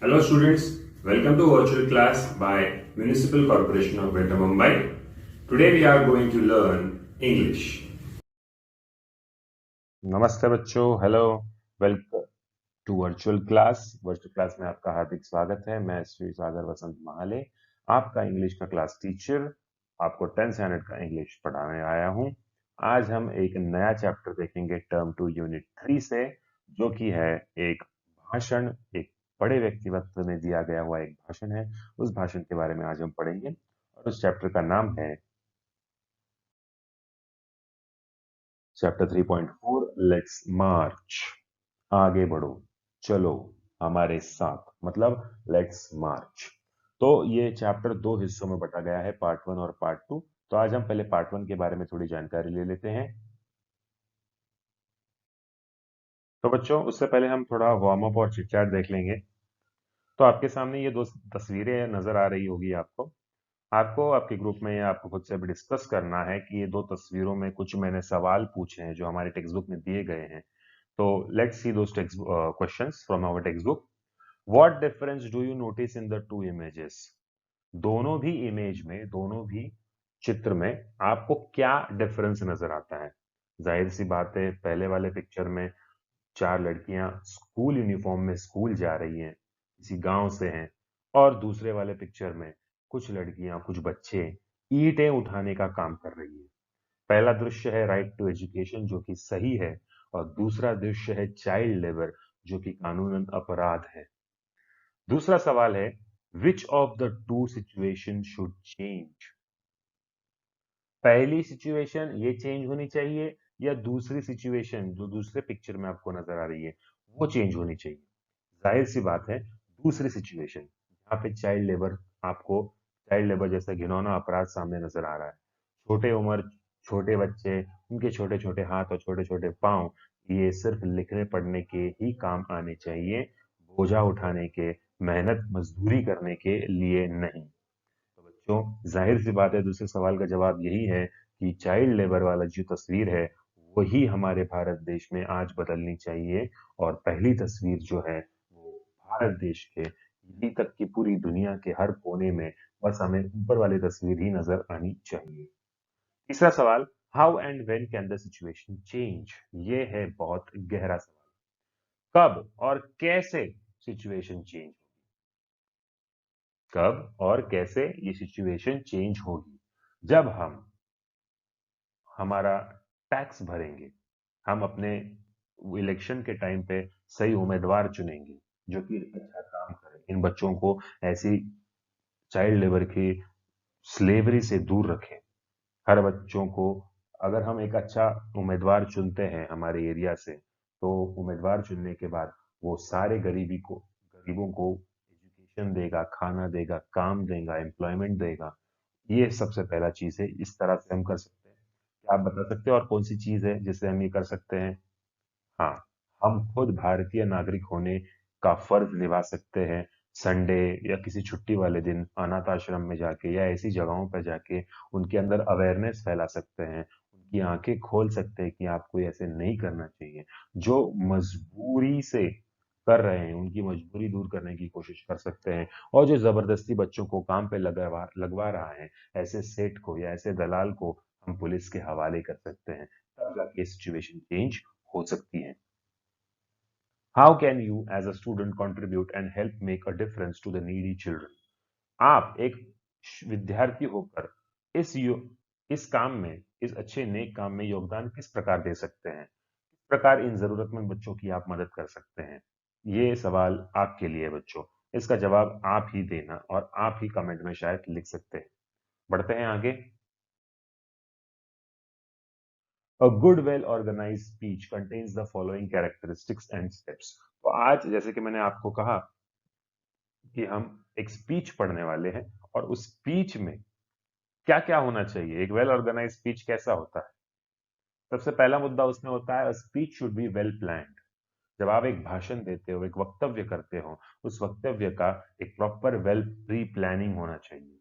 Hello students, welcome to virtual class by Municipal Corporation of Greater Mumbai. Today we are going to learn English. नमस्ते बच्चों, hello, welcome to virtual class में आपका हार्दिक स्वागत है। मैं श्री सागर वसंत महाले, आपका इंग्लिश का क्लास टीचर, आपको 10th स्टैंडर्ड का इंग्लिश पढ़ाने आया हूं। आज हम एक नया चैप्टर देखेंगे टर्म 2 यूनिट 3 से, जो कि है एक भाषण। एक बड़े व्यक्तित्व में दिया गया हुआ एक भाषण है। उस भाषण के बारे में आज हम पढ़ेंगे और उस चैप्टर का नाम है चैप्टर 3.4 लेट्स मार्च। आगे बढ़ो, चलो हमारे साथ, मतलब लेट्स मार्च। तो ये चैप्टर दो हिस्सों में बटा गया है, पार्ट 1 और पार्ट 2। तो आज हम पहले पार्ट 1 के बारे में थोड़ी जानकारी ले लेते हैं। तो बच्चों, उससे पहले हम थोड़ा वार्म अप और चिट चैट देख लेंगे। तो आपके सामने ये दो तस्वीरें नजर आ रही होगी आपको। आपको आपके ग्रुप में या आपको खुद से भी डिस्कस करना है कि ये दो तस्वीरों में कुछ मैंने सवाल पूछे हैं जो हमारे टेक्स्ट बुक में दिए गए हैं। तो let's see those questions from our text book. What difference do you notice in the two images? दोनों भी इमेज में, दोनों भी चित्र में आपको क्या डिफरेंस नजर आता है? जाहिर सी बात है, पहले वाले पिक्चर में चार लड़कियां स्कूल यूनिफॉर्म में स्कूल जा रही हैं, किसी गांव से हैं। और दूसरे वाले पिक्चर में कुछ लड़कियां, कुछ बच्चे ईंटें उठाने का काम कर रही है। पहला दृश्य है राइट टू एजुकेशन, जो कि सही है, और दूसरा दृश्य है चाइल्ड लेबर, जो कि कानूनन अपराध है। दूसरा सवाल है, which of the two situation should change? पहली सिचुएशन ये चेंज होनी चाहिए, या दूसरी सिचुएशन जो दूसरे पिक्चर में आपको नजर आ रही है वो चेंज होनी चाहिए? जाहिर सी बात है, दूसरी सिचुएशन, जहाँ पे चाइल्ड लेबर, आपको चाइल्ड लेबर जैसा घिनौना अपराध सामने नजर आ रहा है। छोटे उम्र, छोटे बच्चे, उनके छोटे छोटे हाथ और छोटे छोटे पांव, ये सिर्फ लिखने पढ़ने के ही काम आने चाहिए, बोझा उठाने के, मेहनत मजदूरी करने के लिए नहीं। तो बच्चों, जाहिर सी बात है, दूसरे सवाल का जवाब यही है कि चाइल्ड लेबर वाला जो तस्वीर है वही हमारे भारत देश में आज बदलनी चाहिए। और पहली तस्वीर जो है वो भारत देश के, यहीं तक कि पूरी दुनिया के हर कोने में बस हमें ऊपर वाली तस्वीर ही नजर आनी चाहिए। तीसरा सवाल, how and when can the situation change? ये है बहुत गहरा सवाल। कब और कैसे सिचुएशन चेंज? कब और कैसे ये सिचुएशन चेंज होगी? जब हम हमारा टैक्स भरेंगे, हम अपने इलेक्शन के टाइम पे सही उम्मीदवार चुनेंगे जो कि अच्छा काम करे, इन बच्चों को ऐसी चाइल्ड लेबर की स्लेवरी से दूर रखें। हर बच्चों को, अगर हम एक अच्छा उम्मीदवार चुनते हैं हमारे एरिया से, तो उम्मीदवार चुनने के बाद वो सारे गरीबों को एजुकेशन देगा, खाना देगा, काम देगा, एम्प्लॉयमेंट देगा। ये सबसे पहला चीज है, इस तरह से हम कर सकते हैं। क्या आप बता सकते हो और कौन सी चीज है जिससे हम ये कर सकते हैं? हाँ, हम खुद भारतीय नागरिक होने का फर्ज निभा सकते हैं। संडे या किसी छुट्टी वाले दिन अनाथ आश्रम में जाके या ऐसी जगहों पर जाके उनके अंदर अवेयरनेस फैला सकते हैं, उनकी आंखें खोल सकते हैं कि आपको ऐसे नहीं करना चाहिए। जो मजबूरी से कर रहे हैं उनकी मजबूरी दूर करने की कोशिश कर सकते हैं। और जो जबरदस्ती बच्चों को काम पे लगवा लगवा रहा है, ऐसे सेठ को या ऐसे दलाल को हम पुलिस के हवाले कर सकते हैं। तब जाके सिचुएशन चेंज हो सकती है। How can you as a student contribute and help make a difference to the needy children? आप एक विद्यार्थी होकर इस काम में, इस अच्छे नेक काम में योगदान किस प्रकार दे सकते हैं? किस प्रकार इन जरूरतमंद बच्चों की आप मदद कर सकते हैं? ये सवाल आपके लिए है बच्चों। इसका जवाब आप ही देना और आप ही कमेंट में शायद लिख सकते हैं। बढ़ते हैं आगे। A good well organized speech contains the following characteristics and steps. तो आज जैसे कि मैंने आपको कहा कि हम एक स्पीच पढ़ने वाले हैं, और उस स्पीच में क्या क्या होना चाहिए, एक वेल ऑर्गेनाइज स्पीच कैसा होता है? सबसे पहला मुद्दा उसमें होता है, speech should be well planned. जब आप एक भाषण देते हो, एक वक्तव्य करते हो, उस वक्तव्य का एक प्रॉपर वेल प्री प्लानिंग होना चाहिए।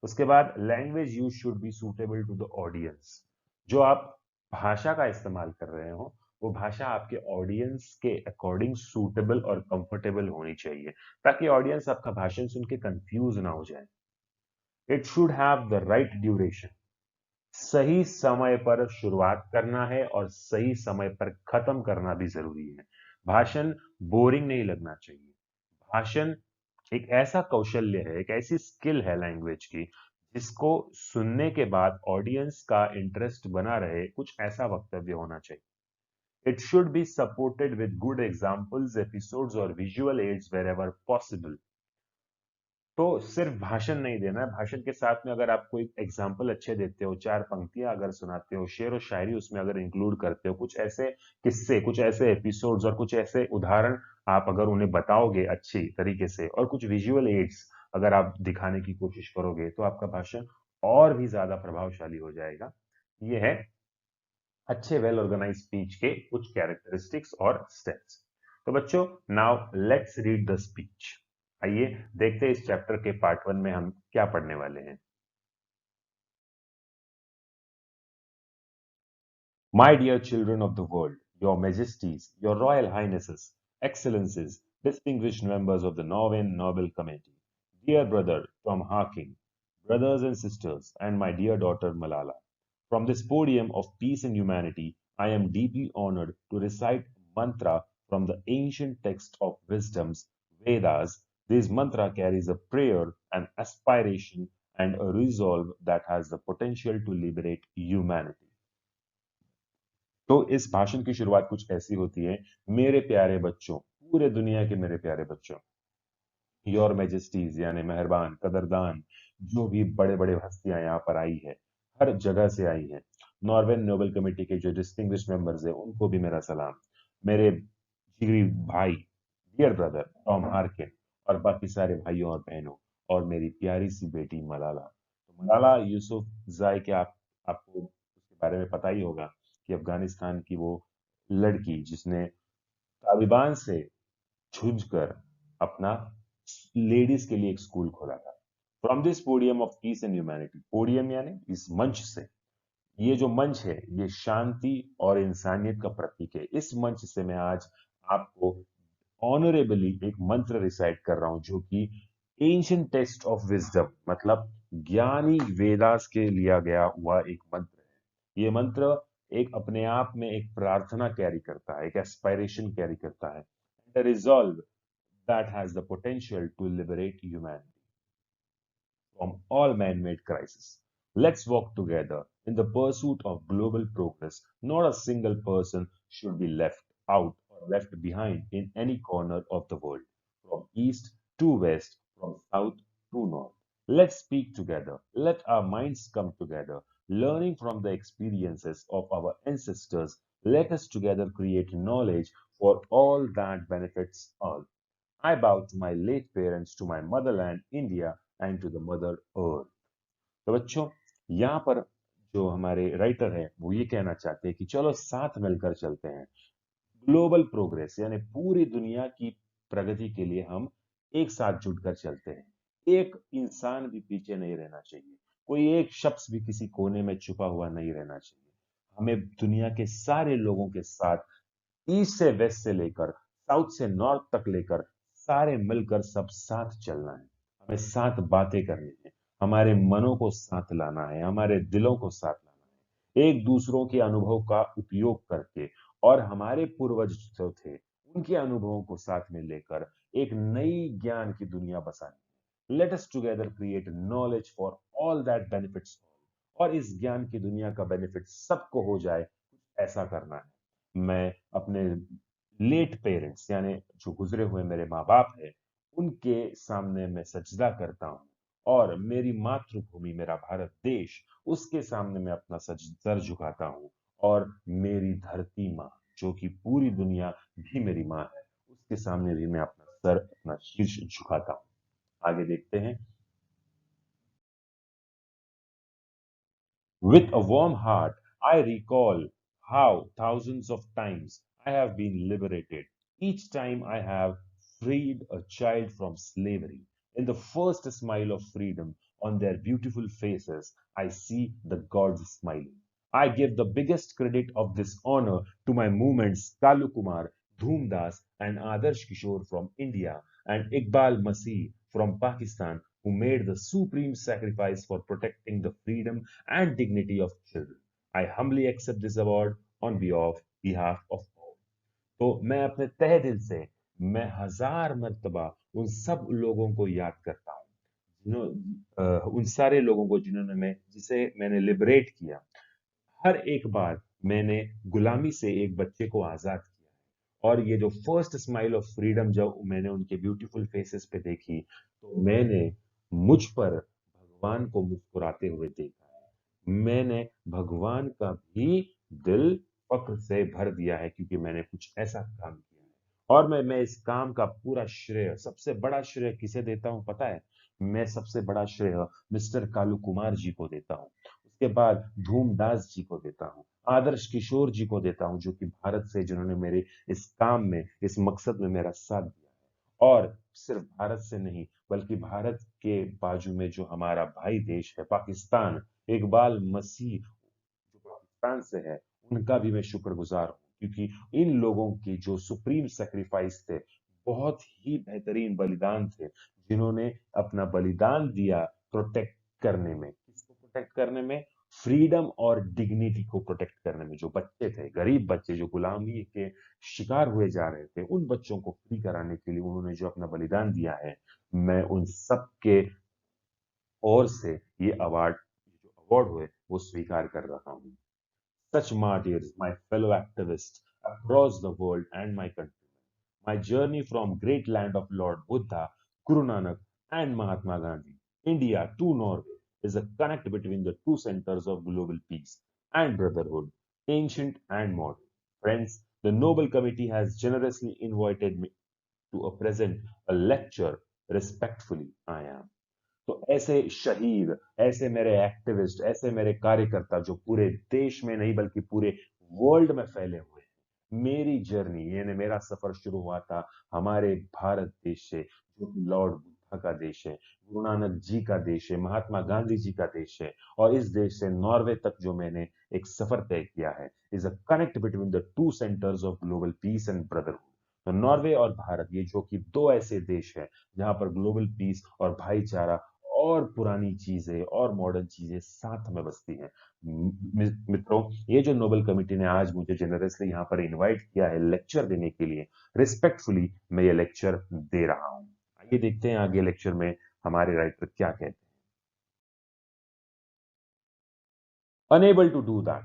उसके बाद language use should be suitable to the audience. जो आप भाषा का इस्तेमाल कर रहे हो वो भाषा आपके ऑडियंस के अकॉर्डिंग सूटेबल और कंफर्टेबल होनी चाहिए, ताकि ऑडियंस आपका भाषण सुन के कंफ्यूज ना हो जाए। It should have the right duration. सही समय पर शुरुआत करना है और सही समय पर खत्म करना भी जरूरी है। भाषण बोरिंग नहीं लगना चाहिए। भाषण एक ऐसा कौशल्य है, एक ऐसी स्किल है लैंग्वेज की, जिसको सुनने के बाद ऑडियंस का इंटरेस्ट बना रहे, कुछ ऐसा वक्तव्य होना चाहिए। It should be supported with good examples, episodes और visual aids wherever possible. तो सिर्फ भाषण नहीं देना है, भाषण के साथ में अगर आप कोई एग्जाम्पल अच्छे देते हो, चार पंक्तियां अगर सुनाते हो, शेर और शायरी उसमें अगर इंक्लूड करते हो, कुछ ऐसे किस्से, कुछ ऐसे एपिसोड्स और कुछ ऐसे उदाहरण आप अगर उन्हें बताओगे अच्छी तरीके से, और कुछ विजुअल एड्स अगर आप दिखाने की कोशिश करोगे, तो आपका भाषण और भी ज्यादा प्रभावशाली हो जाएगा। ये है अच्छे वेल ऑर्गेनाइज स्पीच के कुछ कैरेक्टरिस्टिक्स और स्टेप्स। तो बच्चों, now let's read the speech. आइए देखते हैं इस चैप्टर के पार्ट 1 में हम क्या पढ़ने वाले हैं। My dear children of the world, your majesties, your royal highnesses, excellencies, distinguished members of the Norwegian Nobel Committee, dear brother Tom Harking, brothers and sisters, and my dear daughter Malala, from this podium of peace and humanity, I am deeply honored to recite mantra from the ancient text of wisdoms, Vedas. This mantra carries a prayer, an aspiration, and a resolve that has the potential to liberate humanity. तो इस भाषण की शुरुआत कुछ ऐसी होती है। मेरे प्यारे बच्चों, पूरे दुनिया के मेरे प्यारे बच्चों, योर मैजेस्टीज यानी मेहरबान, कदरदान, जो भी बड़े बड़े हस्तियां यहाँ पर आई है, हर जगह से आई है, नॉर्वे नोबेल कमेटी के जो डिस्टिंग्विश मेंबर्स है, उनको भी मेरा सलाम। मेरे जिगरी भाई, डियर ब्रदर टॉम हार्किन, और बाकी सारे भाइयों और बहनों, और मेरी प्यारी सी बेटी मलाला। तो मलाला यूसुफ जाय के आपको उसके बारे में पता ही होगा कि अफगानिस्तान की वो लड़की जिसने तालिबान से झुंझकर अपना लेडीज के लिए एक स्कूल खोला था। From this podium of peace and humanity, podium यानी इस मंच से, ये जो मंच है ये शांति और इंसानियत का प्रतीक है। इस मंच से मैं आज आपको ऑनरेबली एक मंत्र रिसाइट कर रहा हूं, जो कि एंशियंट टेक्स्ट ऑफ विजडम, मतलब ज्ञानी वेदास के लिया गया हुआ एक मंत्र है। ये मंत्र एक अपने आप में एक प्रार्थना कैरी करता है, एक एस्पायरेशन कैरी करता है, resolve that has the potential to liberate humanity from all man-made crises. Let's work together in the pursuit of global progress. Not a single person should be left out or left behind in any corner of the world, from east to west, from south to north. Let's speak together. Let our minds come together. Learning from the experiences of our ancestors, let us together create knowledge for all that benefits all. I bow to my late parents, to my motherland, India, and to the mother earth. तो बच्चों, यहाँ पर जो हमारे writer है वो ये कहना चाहते हैं कि चलो साथ मिलकर चलते हैं। ग्लोबल प्रोग्रेस यानी पूरी दुनिया की प्रगति के लिए हम एक साथ जुटकर चलते हैं। एक इंसान भी पीछे नहीं रहना चाहिए, कोई एक शख्स भी किसी कोने में छुपा हुआ नहीं रहना चाहिए। हमें दुनिया के सारे लोगों के साथ, ईस्ट से वेस्ट से लेकर साउथ से नॉर्थ तक लेकर, सारे मिलकर सब साथ चलना है। हमें साथ बातें करनी है, हमारे मनों को साथ लाना है, हमारे दिलों को साथ लाना है, एक दूसरों के अनुभव का उपयोग करके, और हमारे पूर्वज जो थे उनके अनुभवों को साथ में लेकर एक नई ज्ञान की दुनिया बसानी। Let us together create knowledge for all that benefits, और इस ज्ञान की दुनिया का बेनिफिट सबको हो जाए, ऐसा करना है। मैं अपने लेट पेरेंट्स यानी जो गुजरे हुए मेरे माँ बाप हैं, उनके सामने मैं सजदा करता हूँ, और मेरी मातृभूमि मेरा भारत देश, उसके सामने मैं अपना सर झुकाता हूँ, और मेरी धरती माँ जो कि पूरी दुनिया भी मेरी माँ है, उसके सामने भी मैं अपना सर, अपना शीर्ष झुकाता हूँ। आगे देखते हैं। With a warm heart, I recall how thousands of times I have been liberated. Each time I have freed a child from slavery. In the first smile of freedom on their beautiful faces, I see the gods smiling. I give the biggest credit of this honor to my movements Kalu Kumar, Dhoom Das, and Adarsh Kishore from India, and Iqbal Masih from Pakistan, who made the supreme sacrifice for protecting the freedom and dignity of children. I humbly accept this award on behalf of all. तो मैं अपने तहे दिल से मैं हजार मर्तबा उन सब लोगों को याद करता हूँ उन सारे लोगों को जिन्होंने जिसे मैंने लिबरेट किया। हर एक बार मैंने गुलामी से एक बच्चे को आजाद किया और ये जो फर्स्ट स्माइल ऑफ फ्रीडम जब मैंने उनके ब्यूटीफुल फेसेस पे देखी तो मैंने मुझ पर भगवान को मुस्कुराते हुए देखा है। मैंने भगवान का भी दिल फक्र से भर दिया है क्योंकि मैंने कुछ ऐसा काम किया है। और मैं इस काम का पूरा श्रेय सबसे बड़ा श्रेय किसे देता हूं पता है? मैं सबसे बड़ा श्रेय मिस्टर कालू कुमार जी को देता हूं। उसके बाद धूमदास जी को देता हूँ, आदर्श किशोर जी को देता हूँ जो कि भारत से जिन्होंने मेरे इस काम में इस मकसद में मेरा साथ दिया है। और सिर्फ भारत से नहीं बल्कि भारत के बाजू में जो हमारा भाई देश है पाकिस्तान, इकबाल मसीह जो पाकिस्तान से है उनका भी मैं शुक्रगुजार हूँ क्योंकि इन लोगों की जो सुप्रीम सेक्रीफाइस थे बहुत ही बेहतरीन बलिदान थे जिन्होंने अपना बलिदान दिया प्रोटेक्ट करने में। किसको प्रोटेक्ट करने में? फ्रीडम और डिग्निटी को प्रोटेक्ट करने में। जो बच्चे थे गरीब बच्चे जो गुलामी के शिकार हुए जा रहे थे उन बच्चों को फ्री कराने के लिए उन्होंने जो अपना बलिदान दिया है मैं उन सब के ओर से ये अवार्ड जो अवार्ड हुए वो स्वीकार कर रहा हूँ। Such martyrs, my fellow activists across the world and my countrymen. My journey from great land of Lord Buddha, Guru Nanak and Mahatma Gandhi, India to Norway is a connect between the two centers of global peace and brotherhood, ancient and modern. Friends, the Nobel Committee has generously invited me to present a lecture. Respectfully, I am. तो ऐसे शहीद, ऐसे मेरे activist, ऐसे मेरे कार्यकर्ता जो पूरे देश में नहीं बल्कि पूरे वर्ल्ड में फैले हुए हैं। मेरी जर्नी यानी मेरा सफर शुरू हुआ था हमारे भारत देश से जो कि लॉर्ड बुद्धा का देश है, गुरु नानक जी का देश है, महात्मा गांधी जी का देश है और इस देश से नॉर्वे तक जो मैंने एक सफर तय किया है is a connect between the two centres of global piece and brotherhood. तो नॉर्वे और भारत ये जो कि दो ऐसे देश है जहां पर ग्लोबल पीस और भाईचारा और पुरानी चीजें और मॉडर्न चीजें साथ में बसती हैं। मित्रों, ये जो नोबेल कमेटी ने आज मुझे जेनरसली यहाँ पर इनवाइट किया है लेक्चर देने के लिए, रिस्पेक्टफुली मैं ये लेक्चर दे रहा हूँ। आइए देखते हैं आगे लेक्चर में हमारे राइटर क्या कहते हैं। Unable to do that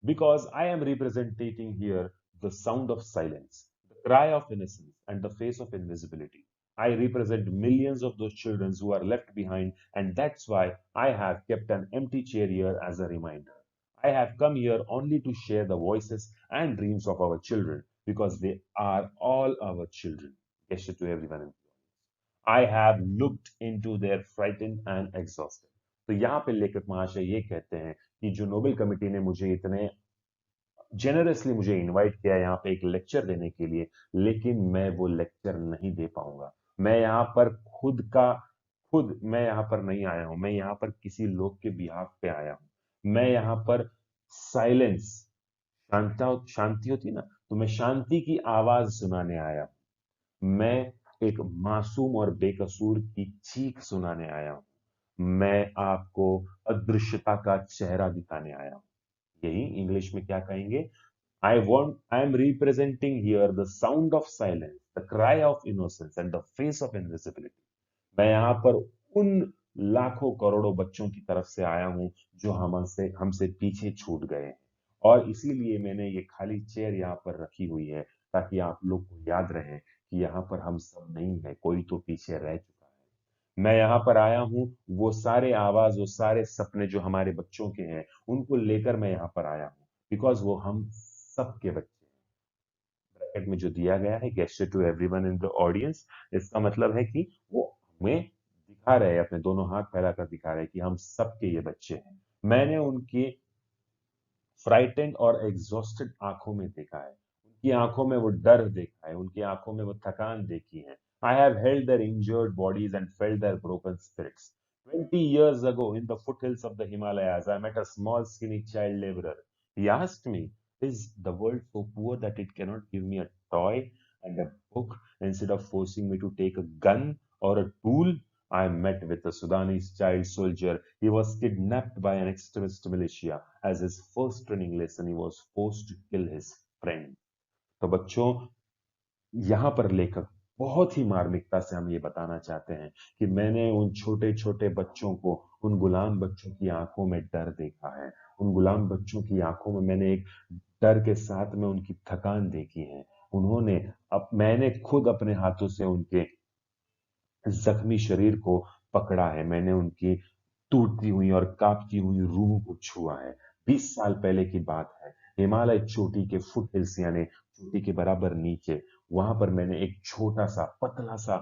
because I am representing here the sound of silence, the cry of innocence, and the face of invisibility. I represent millions of those children who are left behind, and that's why I have kept an empty chair here as a reminder. I have come here only to share the voices and dreams of our children because they are all our children. Gesture to everyone. I have looked into their frightened and exhausted. तो यहाँ पे लेखक महाशय ये कहते हैं कि जो नोबेल कमेटी ने मुझे इतने जेनरसली मुझे इनवाइट किया यहाँ पे एक लेक्चर देने के लिए, लेकिन मैं वो लेक्चर नहीं दे पाऊंगा। मैं यहाँ पर खुद मैं यहाँ पर नहीं आया हूं, मैं यहाँ पर किसी लोग के बिहाफ पे आया हूं। मैं यहाँ पर साइलेंस, शांति होती ना, तो मैं शांति की आवाज सुनाने आया हूं। मैं एक मासूम और बेकसूर की चीख सुनाने आया हूं। मैं आपको अदृश्यता का चेहरा दिखाने आया हूं। यही इंग्लिश में क्या कहेंगे? I am representing here the sound of silence, the cry of innocence and the face of invisibility. मैं यहाँ पर उन लाखों करोड़ों बच्चों की तरफ से आया हूं जो हमसे पीछे छूट गए हैं और इसीलिए मैंने ये खाली चेयर यहाँ पर रखी हुई है ताकि आप लोग को याद रहे कि यहाँ पर हम सब नहीं है, कोई तो पीछे रह चुका है। मैं यहाँ पर आया हूँ वो सारे आवाज, वो सारे सपने जो हमारे बच्चों के हैं उनको लेकर मैं यहाँ पर आया हूँ बिकॉज वो हम सबके बच्चे हैं। ब्रैकेट में जो दिया गया है gesture to everyone in the audience, इसका मतलब है कि वो हमें दिखा रहे हैं, अपने दोनों हाथ फैलाकर दिखा रहे हैं कि हम सबके ये बच्चे हैं। मैंने उनकी फ्राइटेंड और एग्जॉस्टेड आंखों में देखा है, उनकी आंखों में वो डर देखा है, उनकी आंखों में वो थकान देखी है। I have held their injured bodies and felt their broken spirits. 20 years ago, in the foothills of the Himalayas, I met a small, skinny child laborer. He asked me, is the world so poor that it cannot give me a toy and a book instead of forcing me to take a gun or a tool? I met with a Sudanese child soldier. He was kidnapped by an extremist militia. As his first training lesson, he was forced to kill his friend. तो बच्चों, यहाँ पर लेखक बहुत ही मार्मिकता से हम ये बताना चाहते हैं कि मैंने उन छोटे छोटे बच्चों को, उन गुलाम बच्चों की आंखों में डर देखा है। उन गुलाम बच्चों की आंखों में मैंने एक डर के साथ में उनकी थकान देखी है। उन्होंने अब मैंने खुद अपने हाथों से उनके जख्मी शरीर को पकड़ा है। मैंने उनकी टूटती हुई और कांपती हुई रूह को छुआ है। 20 साल पहले की बात है। हिमालय चोटी के फुट हिल्स यानी चोटी के बराबर नीचे, वहां पर मैंने एक छोटा सा पतला सा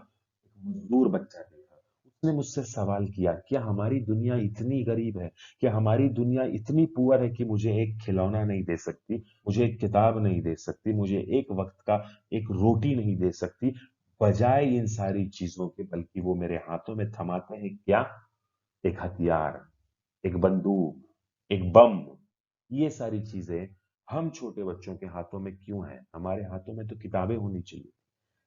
मजदूर बच्चा देखा। उसने मुझसे सवाल किया, क्या हमारी दुनिया इतनी गरीब है? क्या हमारी दुनिया इतनी पुअर है कि मुझे एक खिलौना नहीं दे सकती, मुझे एक किताब नहीं दे सकती, मुझे एक वक्त का एक रोटी नहीं दे सकती? बजाय इन सारी चीजों के बल्कि वो मेरे हाथों में थमाते हैं क्या? एक हथियार, एक बंदूक, एक बम। ये सारी चीजें हम छोटे बच्चों के हाथों में क्यों हैं? हमारे हाथों में तो किताबें होनी चाहिए,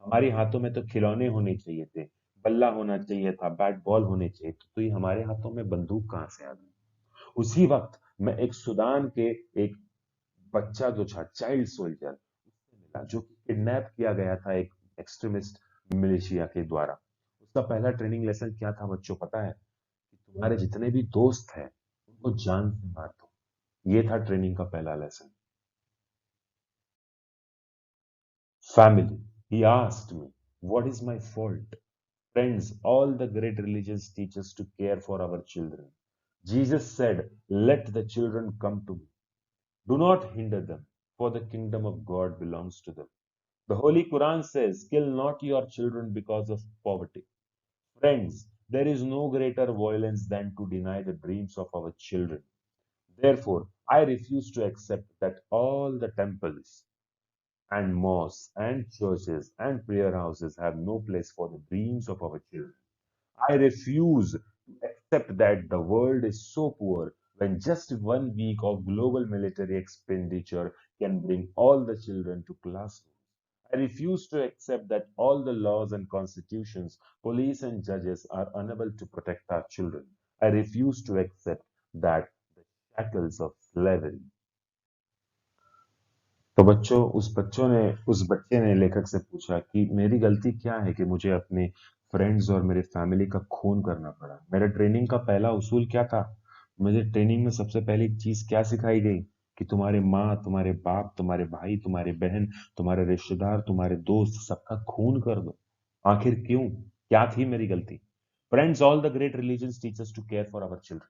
हमारे हाथों में तो खिलौने होने चाहिए थे, बल्ला होना चाहिए था, बैट बॉल होने चाहिए थे। तो ये हमारे हाथों में बंदूक कहाँ से आ गई? उसी वक्त मैं एक सूडान के एक बच्चा जो था, चाइल्ड सोल्जर, उससे मिला जो कि किडनैप किया गया था एक एक्सट्रीमिस्ट मिलिशिया के द्वारा। उसका पहला ट्रेनिंग लेसन क्या था बच्चों, पता है? कि तुम्हारे जितने भी दोस्त हैं उनको जान से मार दो। ये था ट्रेनिंग का पहला lesson. Family, he asked me, what is my fault? Friends, all the great religions teach us to care for our children. Jesus said, let the children come to me. Do not hinder them, for the kingdom of God belongs to them. The Holy Quran says, kill not your children because of poverty. Friends, there is no greater violence than to deny the dreams of our children. Therefore, I refuse to accept that all the temples and mosques and churches and prayer houses have no place for the dreams of our children. I refuse to accept that the world is so poor when just 1 week of global military expenditure can bring all the children to classrooms. I refuse to accept that all the laws and constitutions, police and judges are unable to protect our children. I refuse to accept that the shackles of slavery। तो बच्चों, उस बच्चे ने लेखक से पूछा कि मेरी गलती क्या है कि मुझे अपने फ्रेंड्स और मेरे फैमिली का खून करना पड़ा? मेरे ट्रेनिंग का पहला उसूल क्या था? मुझे ट्रेनिंग में सबसे पहली चीज क्या सिखाई गई? कि तुम्हारे माँ, तुम्हारे बाप, तुम्हारे भाई, तुम्हारे बहन, तुम्हारे रिश्तेदार, तुम्हारे दोस्त, सबका खून कर दो। आखिर क्यों? क्या थी मेरी गलती? Friends, all the great religions teach us to care for our children.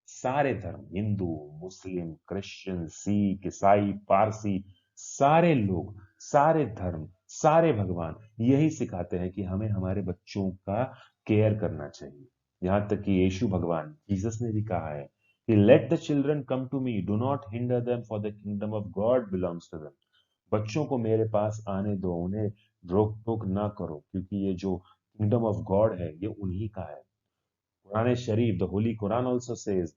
सारे धर्म, हिंदू, मुस्लिम, क्रिश्चियन, सिख, ईसाई, पारसी, सारे लोग, सारे धर्म, सारे भगवान यही सिखाते हैं कि हमें हमारे बच्चों का केयर करना चाहिए। यहां तक कि यीशु भगवान, जीसस ने भी कहा है कि let the children come to me, do not hinder them, for the kingdom of God belongs to them. बच्चों को मेरे पास आने दो, उन्हें रोक टोक ना करो, क्योंकि ये जो किंगडम ऑफ गॉड है ये उन्हीं का है। कुरान शरीफ, the holy Quran also says,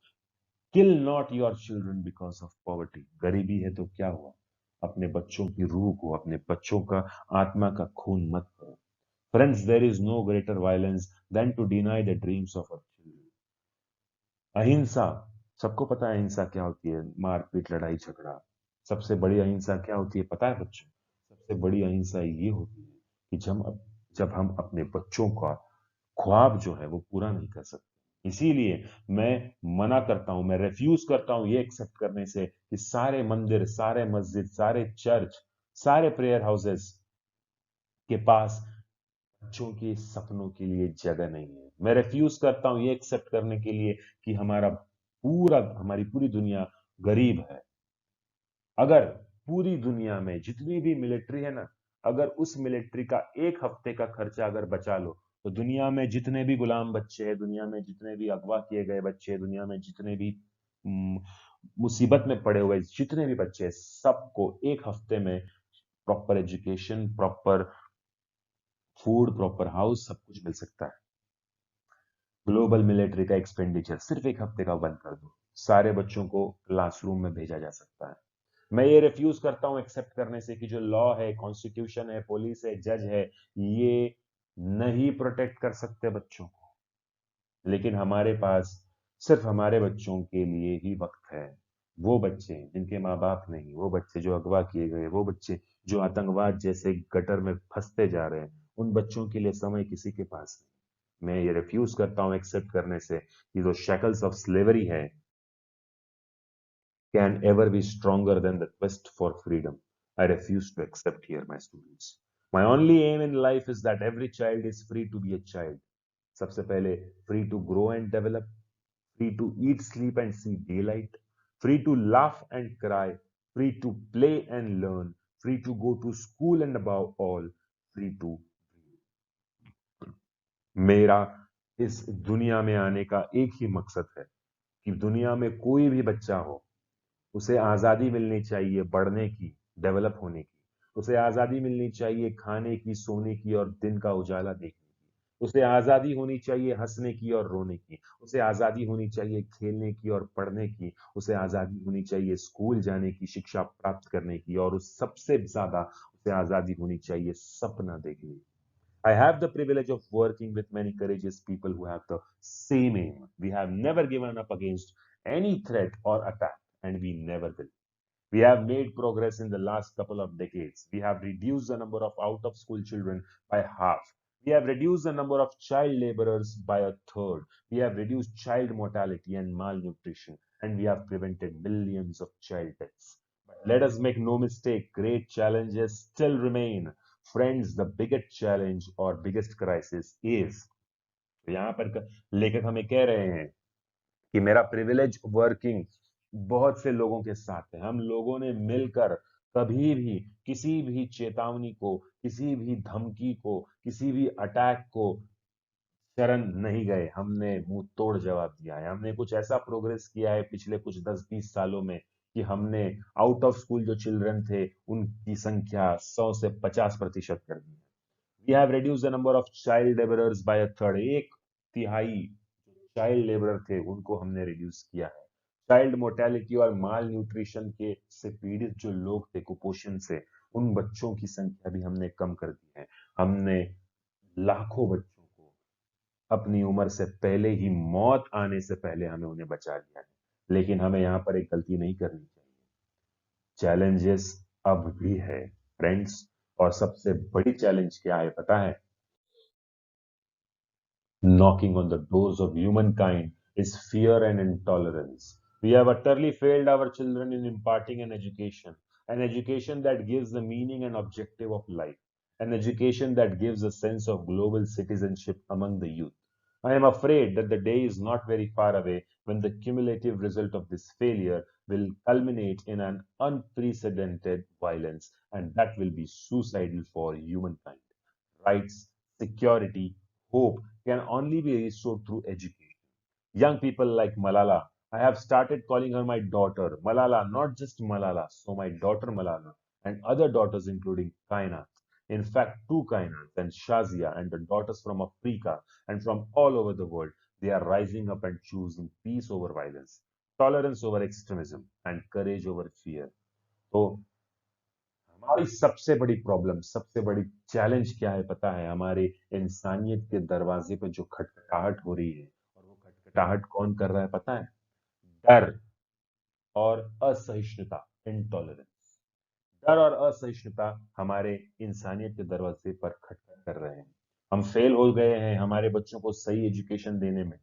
kill not your children because of poverty. गरीबी है तो क्या हुआ? अपने बच्चों की रूह को, अपने बच्चों का आत्मा का खून मत करो। Friends, there is no greater violence than to deny the dreams of our children. अहिंसा, सबको पता है अहिंसा क्या होती है, मारपीट, लड़ाई झगड़ा। सबसे बड़ी अहिंसा क्या होती है पता है बच्चों? सबसे बड़ी अहिंसा ये होती है कि जब हम अपने बच्चों का ख्वाब जो है वो पूरा नहीं कर सकते। इसीलिए मैं मना करता हूं, मैं रिफ्यूज करता हूं ये एक्सेप्ट करने से कि सारे मंदिर, सारे मस्जिद, सारे चर्च, सारे प्रेयर हाउसेस के पास बच्चों के सपनों के लिए जगह नहीं है। मैं रिफ्यूज करता हूं ये एक्सेप्ट करने के लिए कि हमारी पूरी दुनिया गरीब है। अगर पूरी दुनिया में जितनी भी मिलिट्री है ना, अगर उस मिलिट्री का एक हफ्ते का खर्चा अगर बचा लो, तो दुनिया में जितने भी गुलाम बच्चे हैं, दुनिया में जितने भी अगवा किए गए बच्चे हैं, दुनिया में जितने भी उम, मुसीबत में पड़े हुए जितने भी बच्चे हैं, सबको एक हफ्ते में proper education, proper food, proper house, सब कुछ मिल सकता है। ग्लोबल मिलिट्री का एक्सपेंडिचर सिर्फ एक हफ्ते का बंद कर दो, सारे बच्चों को क्लासरूम में भेजा जा सकता है। मैं ये रिफ्यूज करता हूं एक्सेप्ट करने से कि जो लॉ है, कॉन्स्टिट्यूशन है, पुलिस है, जज है, ये नहीं प्रोटेक्ट कर सकते बच्चों को। लेकिन हमारे पास सिर्फ हमारे बच्चों के लिए ही वक्त है। वो बच्चे जिनके माँ बाप नहीं, वो बच्चे जो अगवा किए गए, वो बच्चे जो आतंकवाद जैसे गटर में फंसते जा रहे हैं, उन बच्चों के लिए समय किसी के पास नहीं। मैं ये रिफ्यूज करता हूं एक्सेप्ट करने से कि जो शैकल्स ऑफ स्लेवरी है can ever be stronger than the quest for freedom. I refuse to accept here, my students. My only aim in life is that every child is free to be a child. सबसे पहले free to grow and develop, free to eat, sleep and see daylight, free to laugh and cry, free to play and learn, free to go to school and above all, free to मेरा इस दुनिया में आने का एक ही मकसद है कि दुनिया में कोई भी बच्चा हो, उसे आजादी मिलनी चाहिए बढ़ने की, डेवलप होने की। उसे आजादी मिलनी चाहिए खाने की, सोने की और दिन का उजाला देखने की। उसे आजादी होनी चाहिए हंसने की और रोने की। उसे आजादी होनी चाहिए खेलने की और पढ़ने की। उसे आजादी होनी चाहिए स्कूल जाने की, शिक्षा प्राप्त करने की, और उस सबसे ज्यादा उसे आजादी होनी चाहिए सपना देखने की। I have the privilege of working with many courageous people who have the same aim. We have never given up against any threat or attack, and we never will. We have made progress in the last couple of decades. We have reduced the number of out of school children by half. We have reduced the number of child laborers by a third. We have reduced child mortality and malnutrition, and we have prevented millions of child deaths. But let us make no mistake, great challenges still remain. Friends, the biggest challenge or biggest crisis is, तो यहाँ पर लेखक हमें कह रहे हैं कि मेरा प्रिविलेज वर्किंग बहुत से लोगों के साथ है। हम लोगों ने मिलकर कभी भी किसी भी चेतावनी को, किसी भी धमकी को, किसी भी अटैक को शरण नहीं गए। हमने मुंह तोड़ जवाब दिया है। हमने कुछ ऐसा प्रोग्रेस किया है पिछले कुछ 10-20 सालों में कि हमने आउट ऑफ स्कूल जो चिल्ड्रन थे उनकी संख्या 100 से 50% कर दी है। We have reduce the number of child labourers by a third. एक तिहाई चाइल्ड लेबरर थे उनको हमने रिड्यूस किया है। चाइल्ड मोर्टेलिटी और माल न्यूट्रिशन के से पीड़ित जो लोग थे कुपोषण से, उन बच्चों की संख्या भी हमने कम कर दी है। हमने लाखों बच्चों को अपनी उम्र से पहले ही, मौत आने से पहले हमें उन्हें बचा लिया है। लेकिन हमें यहाँ पर एक गलती नहीं करनी चाहिए। चैलेंजेस अब भी है फ्रेंड्स, और सबसे बड़ी चैलेंज क्या है पता है? Knocking on the doors of humankind is fear and intolerance. We have utterly failed our children in imparting an education that gives the meaning and objective of life, an education that gives a sense of global citizenship among the youth. I am afraid that the day is not very far away when the cumulative result of this failure will culminate in an unprecedented violence, and that will be suicidal for humankind. Rights, security, hope can only be restored through education. Young people like Malala, I have started calling her my daughter. Malala, not just Malala, so my daughter Malala, and other daughters including Kainat. In fact, two Kainats and Shazia and the daughters from Africa and from all over the world, they are rising up and choosing peace over violence, tolerance over extremism, and courage over fear. So हमारी सबसे बड़ी problem, सबसे बड़ी challenge क्या है पता है? हमारे इंसानियत के दरवाजे पे जो खटखटाहट हो रही है, और वो खटखटाहट कौन कर रहा है पता है? डर और असहिष्णुता, इंटॉलरेंस। डर और असहिष्णुता हमारे इंसानियत के दरवाजे पर खटखट कर रहे हैं। हम फेल हो गए हैं हमारे बच्चों को सही एजुकेशन देने में।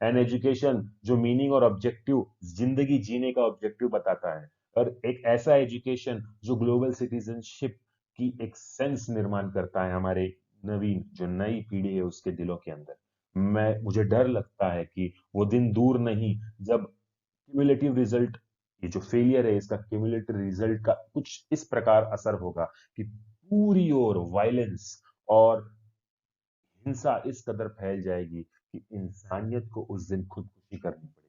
एन एजुकेशन जो मीनिंग और ऑब्जेक्टिव, जिंदगी जीने का ऑब्जेक्टिव बताता है, और एक ऐसा एजुकेशन जो ग्लोबल सिटीजनशिप की एक सेंस निर्माण करता है हमारे नवीन जो नई पीढ़ी है उसके दिलों के अंदर। मुझे डर लगता है कि वो दिन दूर नहीं जब क्यूमुलेटिव रिजल्ट, ये जो फेलियर है इसका क्यूमुलेटिव रिजल्ट का कुछ इस प्रकार असर होगा कि पूरी ओर वायलेंस और हिंसा इस कदर फैल जाएगी कि इंसानियत को उस दिन खुदकुशी करनी पड़ेगी।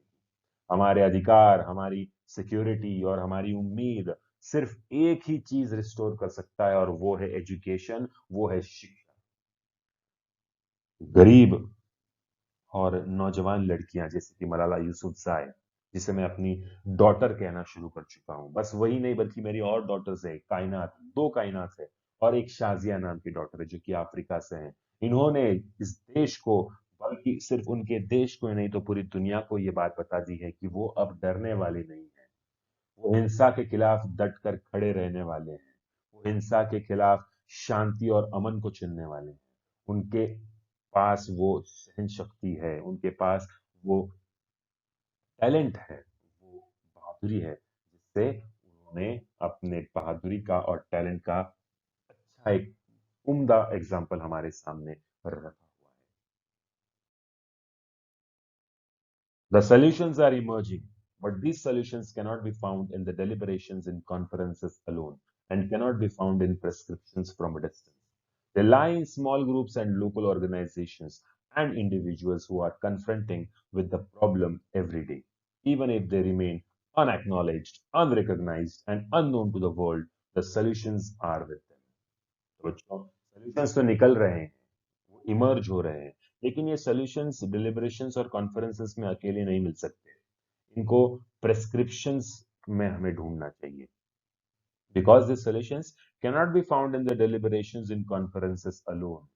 हमारे अधिकार, हमारी सिक्योरिटी और हमारी उम्मीद सिर्फ एक ही चीज रिस्टोर कर सकता है, और वो है एजुकेशन, वो है शिक्षा। गरीब और नौजवान लड़कियां जैसे कि मलाला यूसुफजाई, जिसे मैं अपनी डॉटर कहना शुरू कर चुका हूं। बस वही नहीं बल्कि मेरी और डॉटर्स है, कायनात, 2 कायनात है और एक शाजिया नाम की डॉटर है जो कि अफ्रीका से है। इन्होंने इस देश को, बल्कि सिर्फ उनके देश को ही नहीं तो पूरी दुनिया को ये बात बता दी है कि वो अब डरने वाली नहीं है। वो हिंसा के खिलाफ डट कर खड़े रहने वाले हैं। वो हिंसा के खिलाफ शांति और अमन को चुनने वाले हैं। उनके पास वो सहन शक्ति है, उनके पास वो टैलेंट है, वो बहादुरी है, जिससे उन्होंने अपने बहादुरी का और टैलेंट का अच्छा एक उम्दा एग्जाम्पल हमारे सामने रखा हुआ है। The solutions are emerging, but these solutions cannot be found in the deliberations in conferences alone and cannot be found in prescriptions from a distance. They lie in small groups and local organizations and individuals who are confronting with the problem every day. Even if they remain unacknowledged, unrecognized, and unknown to the world, the solutions are with them. तो बच्चों, solutions तो निकल रहे हैं, वो emerge हो रहे हैं, लेकिन ये सॉल्यूशंस डिलिबरेशंस और कॉन्फ्रेंसेस में अकेले नहीं मिल सकते। इनको प्रेस्क्रिप्शंस में हमें ढूंढना चाहिए। Because this solutions cannot be found in the deliberations in conferences alone.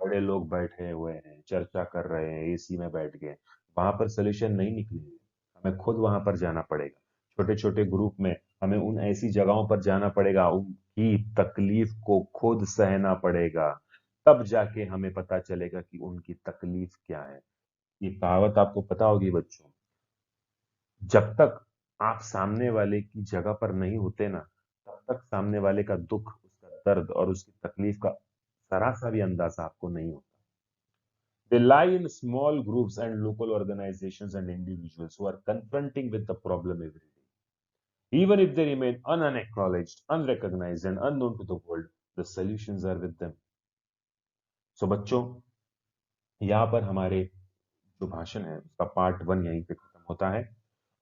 बड़े लोग बैठे हुए हैं, चर्चा कर रहे हैं, एसी में बैठ गए, वहां पर सॉल्यूशन नहीं निकलेंगे। हमें खुद वहां पर जाना पड़ेगा। छोटे छोटे ग्रुप में हमें उन ऐसी जगहों पर जाना पड़ेगा, उनकी तकलीफ को खुद सहना पड़ेगा, तब जाके हमें पता चलेगा कि उनकी तकलीफ क्या है। ये कहावत आपको पता होगी बच्चों, जब तक आप सामने वाले की जगह पर नहीं होते ना, तब तक सामने वाले का दुख, उसका दर्द और उसकी तकलीफ का जरा सा भी अंदाजा आपको नहीं होता। They lie in small groups and local organizations and individuals who are confronting with the problem every day. Even if they remain unacknowledged, unrecognized, and unknown to the world, the solutions are with them. So बच्चों, यहाँ पर हमारे जो भाषण है उसका part 1 यहीं पे खत्म होता है।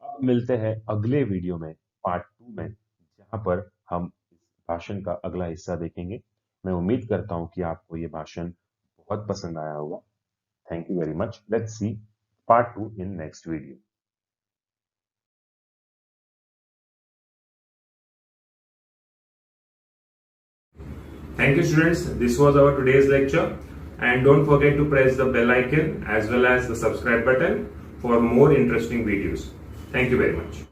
अब मिलते हैं अगले वीडियो में, पार्ट 2 में, जहां पर हम इस भाषण का अगला हिस्सा देखेंगे। मैं उम्मीद करता हूं कि आपको ये भाषण बहुत पसंद आया होगा। Thank you very much. Let's see part 2 in next video. Thank you, students. This was our today's lecture. And don't forget to press the bell icon as well as the subscribe button for more interesting videos. Thank you very much.